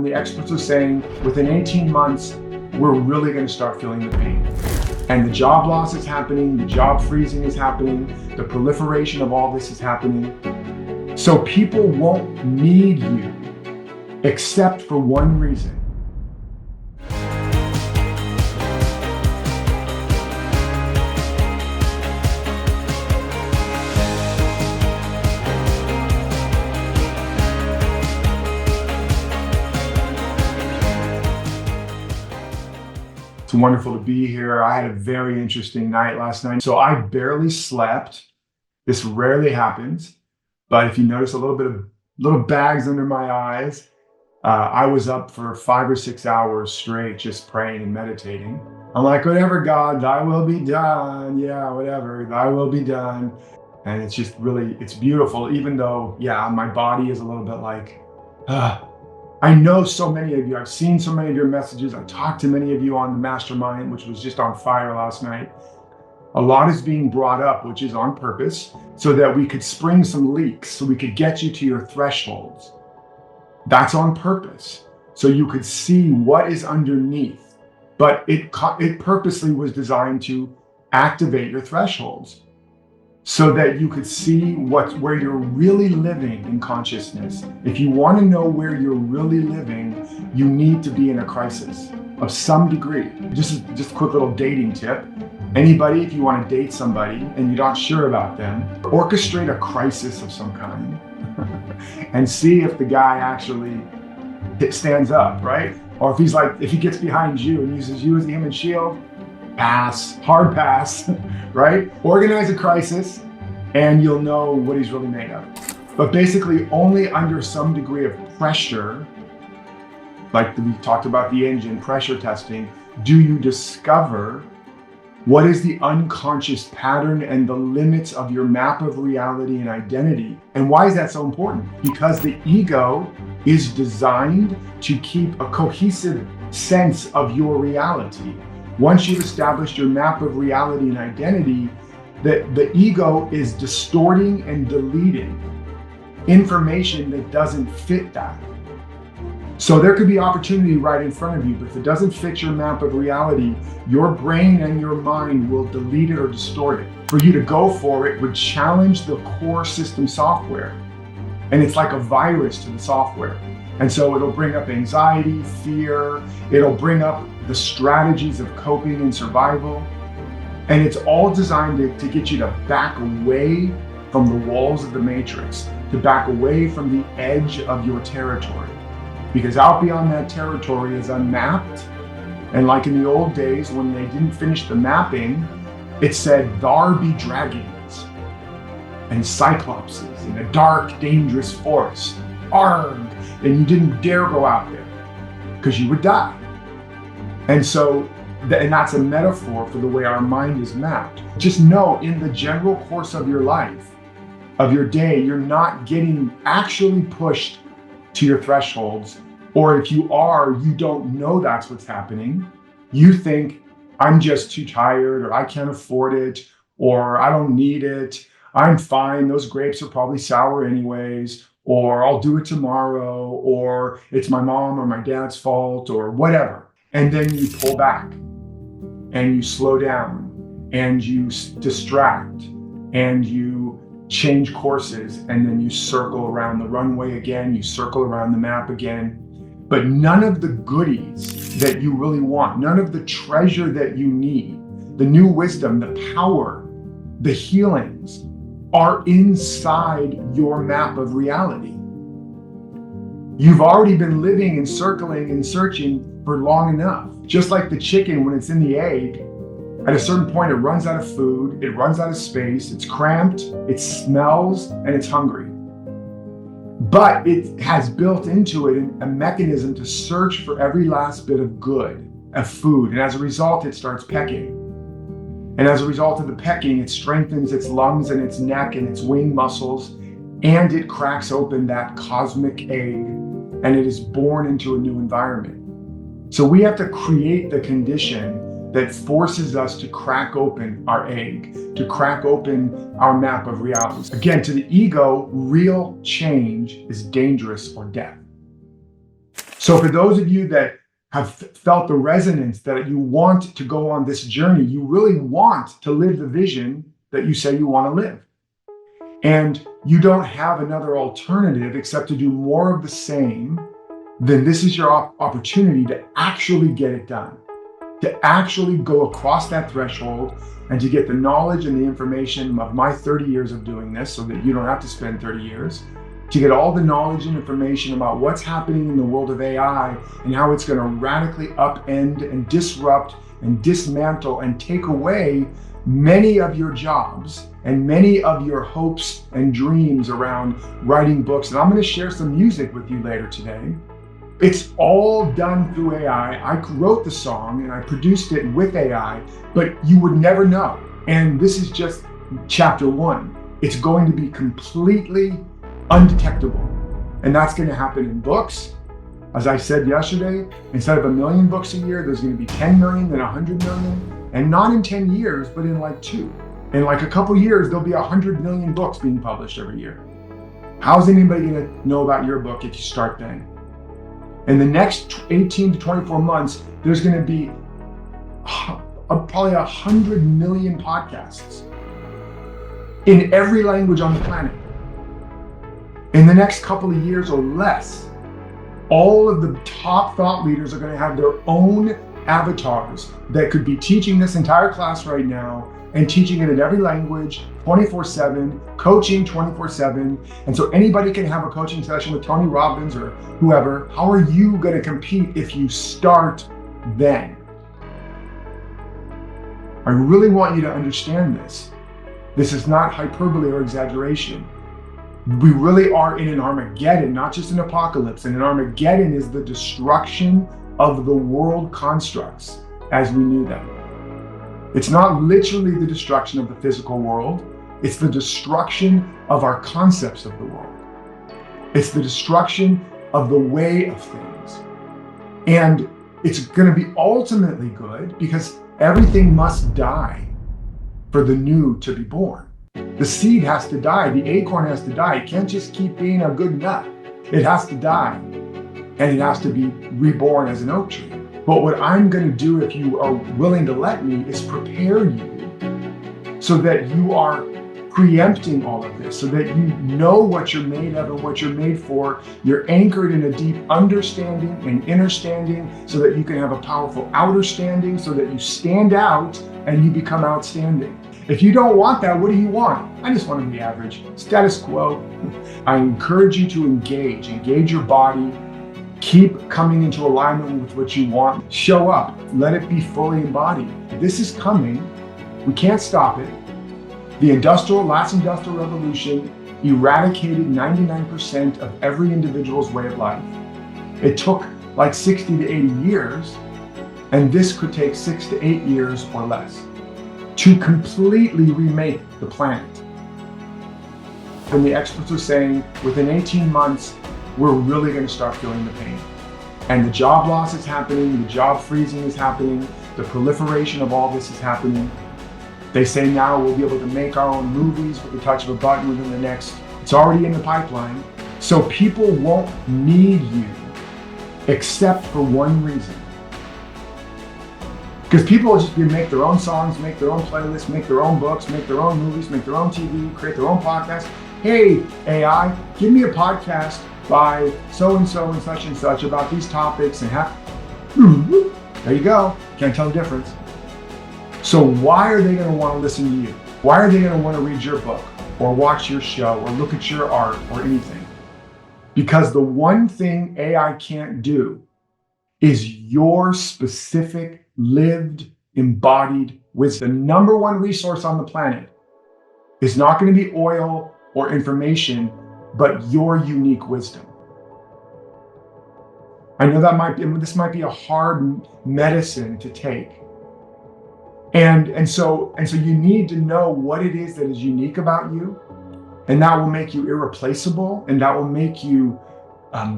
when the experts are saying within 18 months, we're really going to start feeling the pain. And the job loss is happening, the job freezing is happening, the proliferation of all this is happening. So people won't need you except for one reason. It's wonderful to be here. I had a very interesting night last night. So I barely slept. This rarely happens, but if you notice a little bit of little bags under my eyes, I was up for 5 or 6 hours straight, just praying and meditating. I'm like, whatever, God, thy will be done. Yeah, whatever, thy will be done. And it's just really, it's beautiful, even though, yeah, my body is a little bit like, I know so many of you, I've seen so many of your messages. I talked to many of you on the mastermind, which was just on fire last night. A lot is being brought up, which is on purpose, so that we could spring some leaks, so we could get you to your thresholds. That's on purpose, so you could see what is underneath. But it purposely was designed to activate your thresholds, so that you could see where you're really living in consciousness. If you want to know where you're really living, you need to be in a crisis of some degree. Just a quick little dating tip. Anybody, if you want to date somebody and you're not sure about them, orchestrate a crisis of some kind and see if the guy actually stands up, right? Or if he gets behind you and uses you as the human shield, pass, hard pass, right? Organize a crisis and you'll know what he's really made of. But basically only under some degree of pressure, like we talked about the engine pressure testing, do you discover what is the unconscious pattern and the limits of your map of reality and identity. And why is that so important? Because the ego is designed to keep a cohesive sense of your reality. Once you've established your map of reality and identity, the ego is distorting and deleting information that doesn't fit that. So there could be opportunity right in front of you, but if it doesn't fit your map of reality, your brain and your mind will delete it or distort it. For you to go for it would challenge the core system software. And it's like a virus to the software. And so it'll bring up anxiety, fear, it'll bring up the strategies of coping and survival. And it's all designed to get you to back away from the walls of the matrix, to back away from the edge of your territory. Because out beyond that territory is unmapped. And like in the old days when they didn't finish the mapping, it said, "There be dragons and cyclopses in a dark, dangerous forest. Arg!" And you didn't dare go out there because you would die. And so, and that's a metaphor for the way our mind is mapped. Just know in the general course of your life, of your day, you're not getting actually pushed to your thresholds, or if you are, you don't know that's what's happening. You think, I'm just too tired, or I can't afford it, or I don't need it, I'm fine, those grapes are probably sour anyways, or I'll do it tomorrow, or it's my mom or my dad's fault, or whatever. And then you pull back, and you slow down, and you distract, and you change courses, and then you circle around the runway again, you circle around the map again. But none of the goodies that you really want, none of the treasure that you need, the new wisdom, the power, the healings are inside your map of reality. You've already been living and circling and searching for long enough. Just like the chicken when it's in the egg, at a certain point, it runs out of food, it runs out of space, it's cramped, it smells, and it's hungry. But it has built into it a mechanism to search for every last bit of good, of food. And as a result, it starts pecking. And as a result of the pecking, it strengthens its lungs and its neck and its wing muscles, and it cracks open that cosmic egg, and it is born into a new environment. So we have to create the condition that forces us to crack open our egg, to crack open our map of realities. Again, to the ego, real change is dangerous or death. So for those of you that have felt the resonance that you want to go on this journey, you really want to live the vision that you say you want to live. And you don't have another alternative except to do more of the same, then this is your opportunity to actually get it done, to actually go across that threshold and to get the knowledge and the information of my 30 years of doing this so that you don't have to spend 30 years, to get all the knowledge and information about what's happening in the world of AI and how it's going to radically upend and disrupt and dismantle and take away many of your jobs and many of your hopes and dreams around writing books. And I'm going to share some music with you later today. It's all done through AI. I wrote the song and I produced it with AI, but you would never know. And this is just chapter 1. It's going to be completely undetectable. And that's going to happen in books. As I said yesterday, instead of 1 million books a year, there's going to be 10 million, then 100 million. And not in 10 years, but in like 2. In like a couple years, there'll be 100 million books being published every year. How's anybody going to know about your book if you start then? In the next 18 to 24 months, there's going to be probably 100 million podcasts in every language on the planet. In the next couple of years or less, all of the top thought leaders are going to have their own avatars that could be teaching this entire class right now and teaching it in every language 24/7, coaching 24/7. And so anybody can have a coaching session with Tony Robbins or whoever. How are you going to compete if you start then? I really want you to understand this. This is not hyperbole or exaggeration. We really are in an Armageddon, not just an apocalypse. And an Armageddon is the destruction of the world constructs as we knew them. It's not literally the destruction of the physical world. It's the destruction of our concepts of the world. It's the destruction of the way of things. And it's going to be ultimately good because everything must die for the new to be born. The seed has to die. The acorn has to die. It can't just keep being a good nut. It has to die. And it has to be reborn as an oak tree. But what I'm going to do, if you are willing to let me, is prepare you so that you are preempting all of this, so that you know what you're made of and what you're made for. You're anchored in a deep understanding and inner standing so that you can have a powerful outer standing, so that you stand out and you become outstanding. If you don't want that, what do you want? I just want to be average, status quo. I encourage you to engage your body. Keep coming into alignment with what you want. Show up. Let it be fully embodied. This is coming. We can't stop it. The last industrial revolution eradicated 99% of every individual's way of life. It took like 60 to 80 years, and this could take 6 to 8 years or less to completely remake the planet. And the experts are saying within 18 months, we're really going to start feeling the pain. And the job loss is happening, the job freezing is happening, the proliferation of all this is happening. They say now we'll be able to make our own movies with the touch of a button within the next, it's already in the pipeline. So people won't need you except for one reason. Because people will just make their own songs, make their own playlists, make their own books, make their own movies, make their own TV, create their own podcast. Hey, AI, give me a podcast by so-and-so and such about these topics and there you go. Can't tell the difference. So why are they going to want to listen to you? Why are they going to want to read your book or watch your show or look at your art or anything? Because the one thing AI can't do is your specific, lived, embodied wisdom. The number one resource on the planet is not going to be oil or information, but your unique wisdom. I know this might be a hard medicine to take. And so you need to know what it is that is unique about you, and that will make you irreplaceable, and that will make you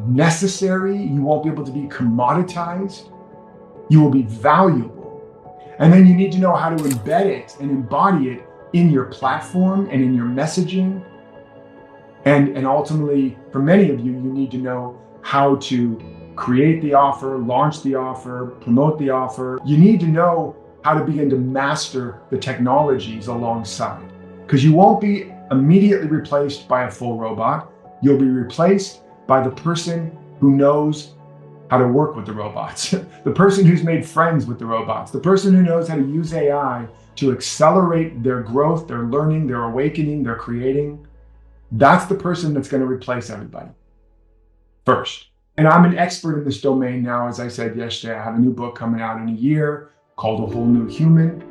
necessary. You won't be able to be commoditized. You will be valuable. And then you need to know how to embed it and embody it in your platform and in your messaging. And ultimately, for many of you, you need to know how to create the offer, launch the offer, promote the offer. You need to know how to begin to master the technologies alongside, because you won't be immediately replaced by a full robot. You'll be replaced by the person who knows how to work with the robots, the person who's made friends with the robots, the person who knows how to use AI to accelerate their growth, their learning, their awakening, their creating. That's the person that's going to replace everybody first. And I'm an expert in this domain now. As I said yesterday, I have a new book coming out in a year called A Whole New Human,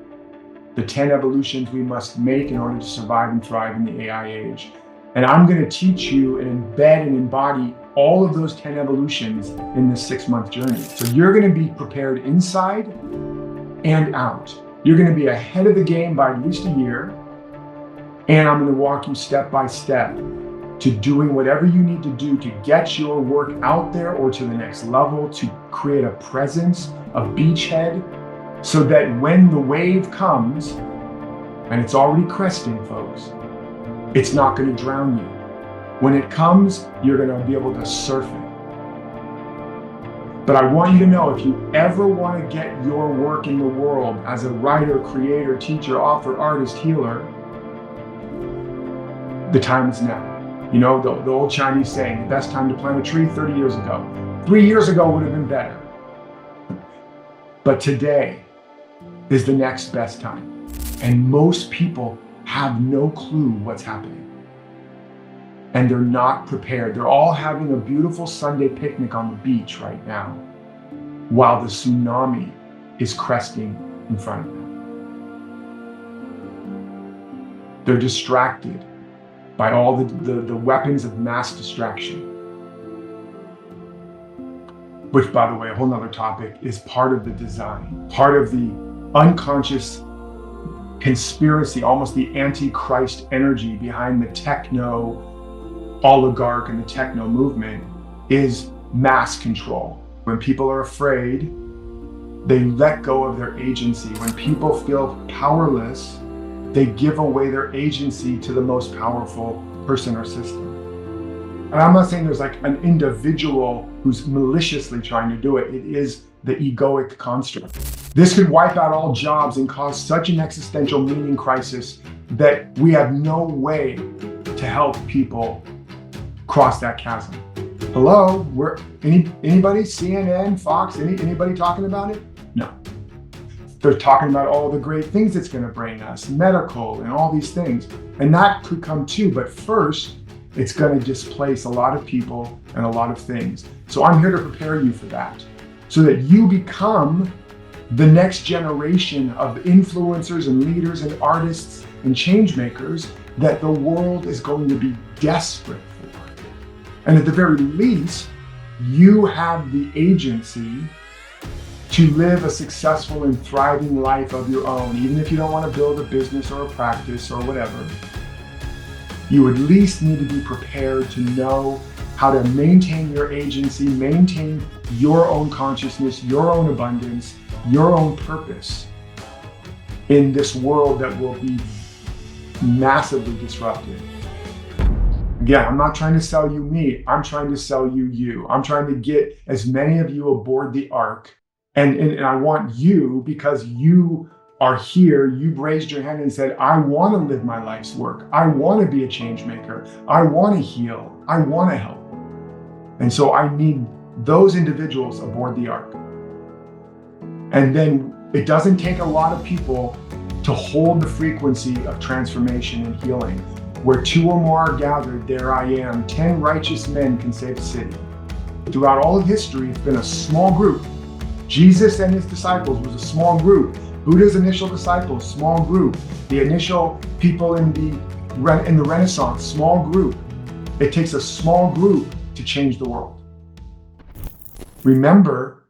the 10 evolutions we must make in order to survive and thrive in the AI age. And I'm going to teach you and embed and embody all of those 10 evolutions in this 6-month journey. So you're going to be prepared inside and out. You're going to be ahead of the game by at least a year. And I'm going to walk you step by step to doing whatever you need to do to get your work out there or to the next level, to create a presence, a beachhead, so that when the wave comes, and it's already cresting, folks, it's not going to drown you. When it comes, you're going to be able to surf it. But I want you to know, if you ever want to get your work in the world as a writer, creator, teacher, author, artist, healer, the time is now. You know, the old Chinese saying, the best time to plant a tree 30 years ago. 3 years ago would have been better. But today is the next best time. And most people have no clue what's happening. And they're not prepared. They're all having a beautiful Sunday picnic on the beach right now, while the tsunami is cresting in front of them. They're distracted by all the weapons of mass distraction. Which, by the way, a whole nother topic, is part of the design, part of the unconscious conspiracy, almost the antichrist energy behind the techno oligarch and the techno movement is mass control. When people are afraid, they let go of their agency. When people feel powerless, they give away their agency to the most powerful person or system. And I'm not saying there's like an individual who's maliciously trying to do it. It is the egoic construct. This could wipe out all jobs and cause such an existential meaning crisis that we have no way to help people cross that chasm. Hello, anybody? CNN, Fox, anybody talking about it? No. They're talking about all the great things it's going to bring us, medical and all these things. And that could come too, but first, it's going to displace a lot of people and a lot of things. So I'm here to prepare you for that, so that you become the next generation of influencers and leaders and artists and change makers that the world is going to be desperate for. And at the very least, you have the agency to live a successful and thriving life of your own. Even if you don't want to build a business or a practice or whatever, you at least need to be prepared to know how to maintain your agency, maintain your own consciousness, your own abundance, your own purpose in this world that will be massively disrupted. Again, I'm not trying to sell you me. I'm trying to sell you you. I'm trying to get as many of you aboard the ark. And I want you, because you are here, you've raised your hand and said, I want to live my life's work. I want to be a change maker. I want to heal. I want to help. And so I need those individuals aboard the ark. And then it doesn't take a lot of people to hold the frequency of transformation and healing. Where 2 or more are gathered, there I am. 10 righteous men can save a city. Throughout all of history, it's been a small group. Jesus and his disciples was a small group. Buddha's initial disciples, small group. The initial people in the Renaissance, small group. It takes a small group to change the world. Remember,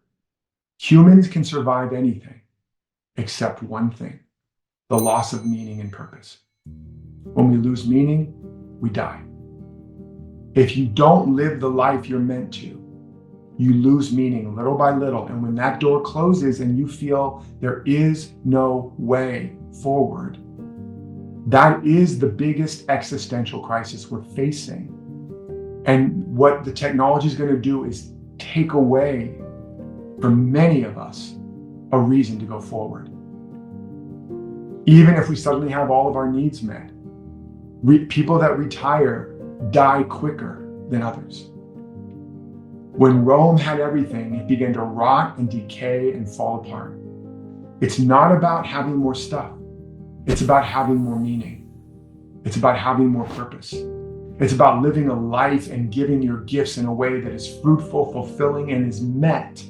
humans can survive anything except one thing: the loss of meaning and purpose. When we lose meaning, we die. If you don't live the life you're meant to, you lose meaning little by little. And when that door closes and you feel there is no way forward, that is the biggest existential crisis we're facing. And what the technology is going to do is take away from many of us a reason to go forward. Even if we suddenly have all of our needs met, people that retire die quicker than others. When Rome had everything, it began to rot and decay and fall apart. It's not about having more stuff. It's about having more meaning. It's about having more purpose. It's about living a life and giving your gifts in a way that is fruitful, fulfilling, and is met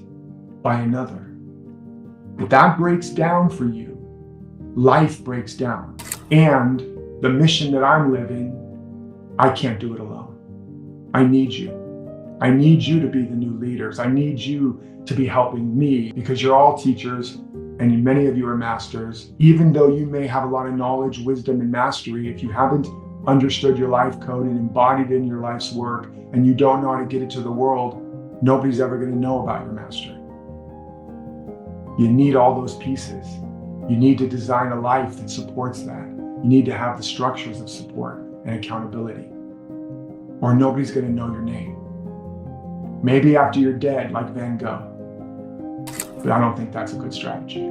by another. If that breaks down for you, life breaks down. And the mission that I'm living, I can't do it alone. I need you. I need you to be the new leaders. I need you to be helping me, because you're all teachers and many of you are masters. Even though you may have a lot of knowledge, wisdom, and mastery, if you haven't understood your life code and embodied it in your life's work, and you don't know how to get it to the world, nobody's ever going to know about your mastery. You need all those pieces. You need to design a life that supports that. You need to have the structures of support and accountability, or nobody's going to know your name. Maybe after you're dead, like Van Gogh. But I don't think that's a good strategy.